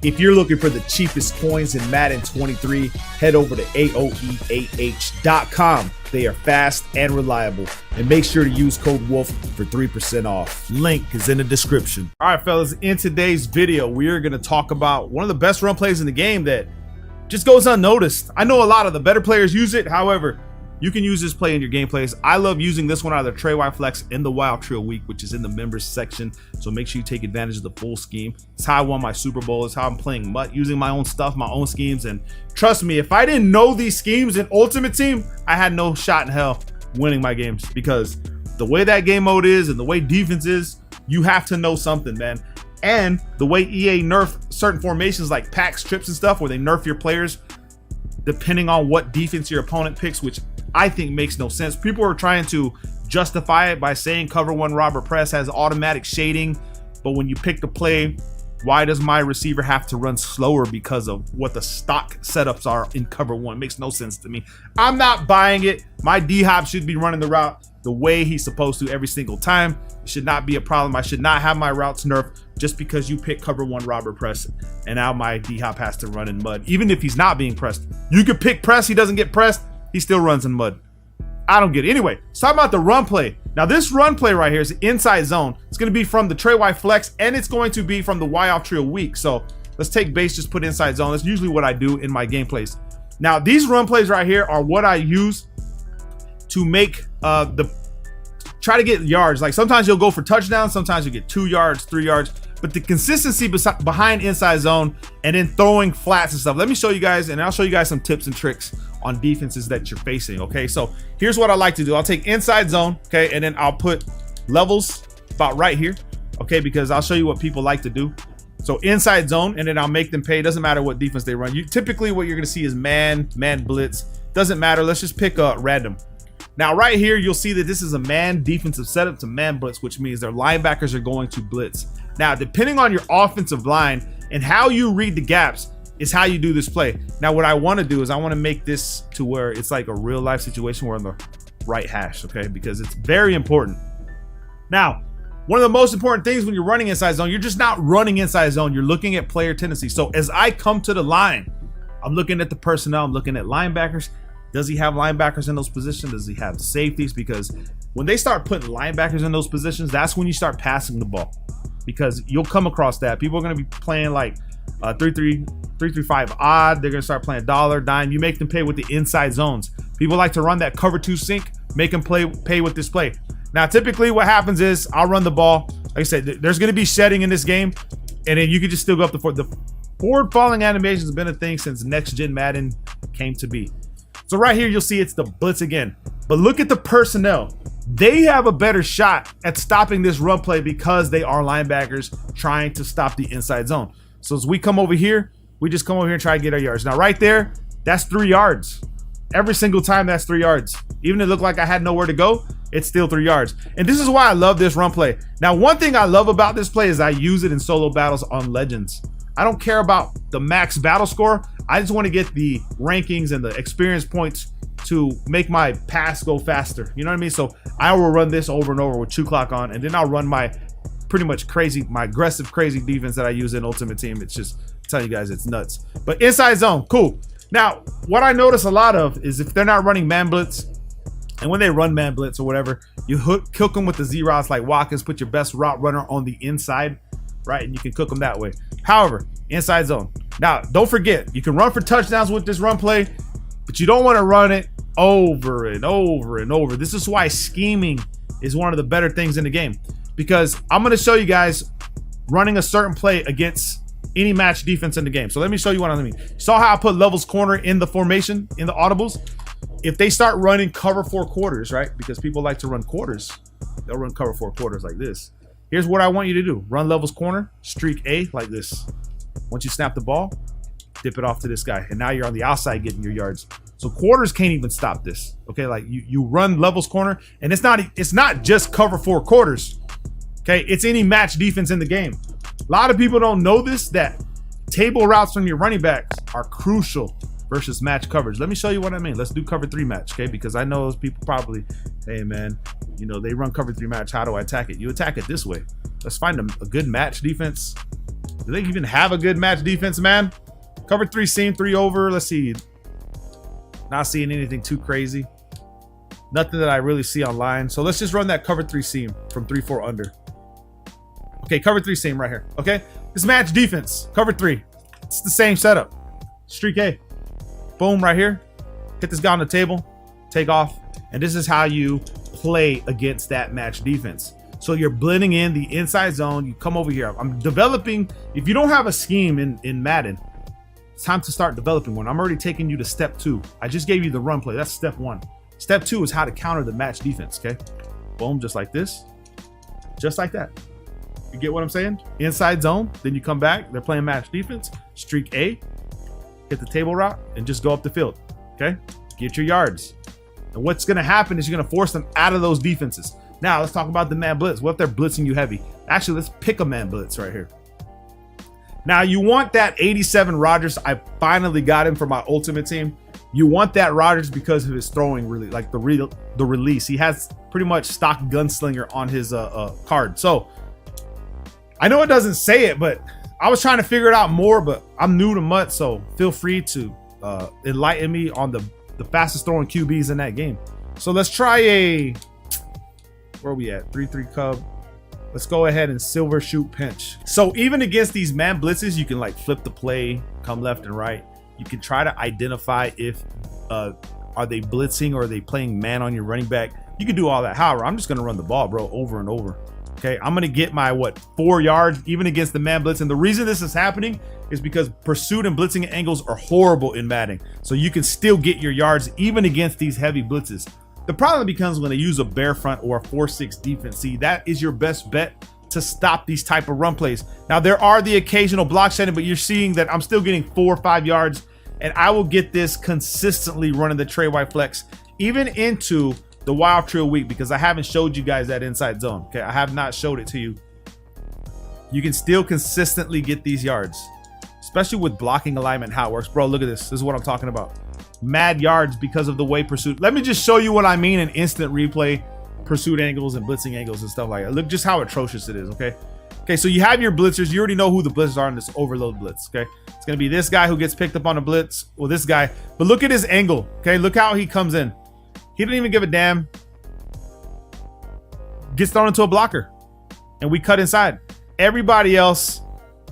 If you're looking for the cheapest coins in Madden 23, head over to AOEAH.com. They are fast and reliable. And make sure to use code WOLF for 3% off. Link is in the description. All right, fellas, in today's video, we are going to talk about one of the best run plays in the game that just goes unnoticed. I know a lot of the better players use it. However, you can use this play in your gameplays. I love using this one out of the Trey White Flex in the Wild Trio Week, which is in the members section. So make sure you take advantage of the full scheme. It's how I won my Super Bowl. It's how I'm playing MUT, using my own stuff, my own schemes. And trust me, if I didn't know these schemes in Ultimate Team, I had no shot in hell winning my games, because the way that game mode is and the way defense is, you have to know something, man. And the way EA nerf certain formations like packs, trips and stuff, where they nerf your players depending on what defense your opponent picks, which I think makes no sense. People are trying to justify it by saying cover one Robert Press has automatic shading, but when you pick the play, why does my receiver have to run slower because of what the stock setups are in cover one? It makes no sense to me. I'm not buying it. My D-Hop should be running the route the way he's supposed to every single time. It should not be a problem. I should not have my routes nerfed just because you pick cover one Robert Press and now my D-Hop has to run in mud. Even if he's not being pressed, you could pick press, he doesn't get pressed, he still runs in mud. I don't get it. Anyway, let's talk about the run play. Now this run play right here is the inside zone. It's going to be from the Trey White Flex, and it's going to be from the Wild Trio Week. So let's take base, just put inside zone. That's usually what I do in my gameplays. Now these run plays right here are what I use to make try to get yards. Like sometimes you'll go for touchdowns, sometimes you get 2 yards, 3 yards, but the consistency behind inside zone and then throwing flats and stuff. Let me show you guys, and I'll show you guys some tips and tricks on defenses that you're facing. Okay, so here's what I like to do. I'll take inside zone, okay, and then I'll put levels about right here, okay, because I'll show you what people like to do. So inside zone, and then I'll make them pay. Doesn't matter what defense they run. Typically what you're gonna see is man blitz. Doesn't matter. Let's just pick a random. Now right here, you'll see that this is a man defensive setup to man blitz, which means their linebackers are going to blitz. Now, depending on your offensive line and how you read the gaps is how you do this play. Now, what I want to do is I want to make this to where it's like a real life situation where I'm the right hash, okay? Because it's very important. Now, one of the most important things when you're running inside zone, you're just not running inside zone. You're looking at player tendency. So as I come to the line, I'm looking at the personnel. I'm looking at linebackers. Does he have linebackers in those positions? Does he have safeties? Because when they start putting linebackers in those positions, that's when you start passing the ball, because you'll come across that. People are going to be playing like 3-3-5 odd. They're going to start playing dollar, dime. You make them pay with the inside zones. People like to run that cover 2 sink, make them pay with this play. Now, typically what happens is I'll run the ball. Like I said, there's going to be shedding in this game, and then you can just still go up the forward falling animation has been a thing since next gen Madden came to be. So right here, you'll see it's the blitz again. But look at the personnel. They have a better shot at stopping this run play because they are linebackers trying to stop the inside zone. So as we come over here, we just come over here and try to get our yards. Now right there, that's 3 yards. Every single time that's 3 yards. Even if it looked like I had nowhere to go, it's still 3 yards. And this is why I love this run play. Now, one thing I love about this play is I use it in solo battles on Legends. I don't care about the max battle score. I just want to get the rankings and the experience points to make my pass go faster. You know what I mean? So I will run this over and over with 2 clock on, and then I'll run my pretty much crazy, my aggressive, crazy defense that I use in Ultimate Team. It's just, I'm telling you guys, it's nuts. But inside zone, cool. Now, what I notice a lot of is if they're not running man blitz, and when they run man blitz or whatever, you cook them with the Z routes like Watkins, put your best route runner on the inside, right? And you can cook them that way. However, inside zone. Now, don't forget, you can run for touchdowns with this run play, but you don't want to run it over and over and over. This is why scheming is one of the better things in the game, because I'm going to show you guys running a certain play against any match defense in the game. So let me show you what I mean. Saw how I put levels corner in the formation, in the audibles? If they start running cover 4 quarters, right? Because people like to run quarters. They'll run cover 4 quarters like this. Here's what I want you to do. Run levels corner, streak A like this. Once you snap the ball, dip it off to this guy. And now you're on the outside getting your yards. So quarters can't even stop this. Okay, like you run levels corner, and it's not just cover 4 quarters. Okay, it's any match defense in the game. A lot of people don't know this, that table routes from your running backs are crucial versus match coverage. Let me show you what I mean. Let's do cover 3 match, okay? Because I know those people probably, hey man, you know, they run cover 3 match. How do I attack it? You attack it this way. Let's find a good match defense. Do they even have a good match defense, man? Cover 3 seam, 3 over. Let's see. Not seeing anything too crazy. Nothing that I really see online. So let's just run that cover 3 seam from 3-4 under. Okay, cover 3 seam right here. Okay, this match defense, cover 3. It's the same setup. Streak A. Boom, right here. Hit this guy on the table, take off. And this is how you play against that match defense. So you're blending in the inside zone. You come over here. I'm developing. If you don't have a scheme in Madden, it's time to start developing one. I'm already taking you to step 2. I just gave you the run play. That's step 1. Step 2 is how to counter the match defense, okay? Boom, just like this. Just like that. You get what I'm saying? Inside zone, then you come back. They're playing match defense. Streak A, hit the table route, and just go up the field, okay? Get your yards. And what's going to happen is you're going to force them out of those defenses. Now, let's talk about the man blitz. What if they're blitzing you heavy? Actually, let's pick a man blitz right here. Now, you want that 87 Rodgers. I finally got him for my ultimate team. You want that Rodgers because of his throwing, really, like the release. He has pretty much stock gunslinger on his card. So, I know it doesn't say it, but I was trying to figure it out more, but I'm new to MUT, so feel free to enlighten me on the fastest throwing QBs in that game. So let's try a, where are we at? 3-3 Cub. Let's go ahead and silver shoot pinch. So even against these man blitzes, you can like flip the play, come left and right. You can try to identify if are they blitzing or are they playing man on your running back. You can do all that. However, I'm just gonna run the ball, bro, over and over. Okay, I'm gonna get my 4 yards even against the man blitz. And the reason this is happening is because pursuit and blitzing angles are horrible in Madden. So you can still get your yards even against these heavy blitzes. The problem becomes when they use a bear front or a 4-6 defense. See, that is your best bet to stop these type of run plays. Now there are the occasional block shedding, but you're seeing that I'm still getting 4 or 5 yards, and I will get this consistently running the Trey White flex even into the wild trill week, because I haven't showed you guys that inside zone. Okay, I have not showed it to you. You can still consistently get these yards, especially with blocking alignment, how it works. Bro, look at this. This is what I'm talking about. Mad yards because of the way pursuit. Let me just show you what I mean in instant replay, pursuit angles and blitzing angles and stuff like that. Look just how atrocious it is, okay? Okay, so you have your blitzers. You already know who the blitzers are in this overload blitz, okay? It's going to be this guy who gets picked up on a blitz. Well, this guy. But look at his angle, okay? Look how he comes in. He didn't even give a damn. Gets thrown into a blocker. And we cut inside. Everybody else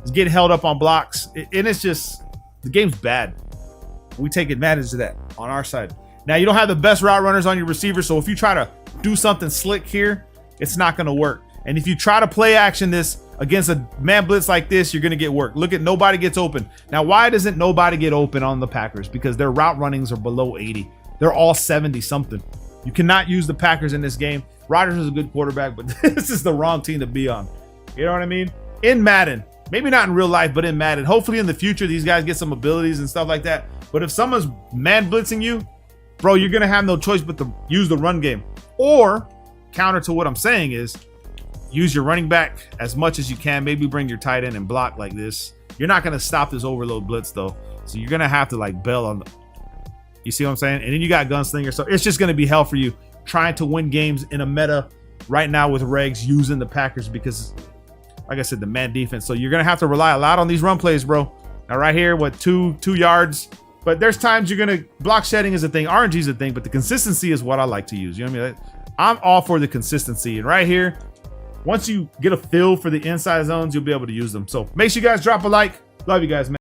is getting held up on blocks. And it's just, the game's bad. We take advantage of that on our side. Now, you don't have the best route runners on your receiver, so if you try to do something slick here, it's not going to work. And if you try to play action this against a man blitz like this, you're going to get work. Look at nobody gets open. Now, why doesn't nobody get open on the Packers? Because their route runnings are below 80. They're all 70 something. You cannot use the Packers in this game. Rodgers is a good quarterback, but this is the wrong team to be on. You know what I mean? In Madden, maybe not in real life, but in Madden. Hopefully in the future, these guys get some abilities and stuff like that. But if someone's man blitzing you, bro, you're going to have no choice but to use the run game. Or, counter to what I'm saying is, use your running back as much as you can. Maybe bring your tight end and block like this. You're not going to stop this overload blitz, though. So you're going to have to, like, bail on the... You see what I'm saying? And then you got gunslinger. So it's just going to be hell for you trying to win games in a meta right now with regs using the Packers because, like I said, the man defense. So you're going to have to rely a lot on these run plays, bro. Now, right here, two yards. But there's times you're going to... Block shedding is a thing. RNG is a thing. But the consistency is what I like to use. You know what I mean? I'm all for the consistency. And right here, once you get a feel for the inside zones, you'll be able to use them. So make sure you guys drop a like. Love you guys, man.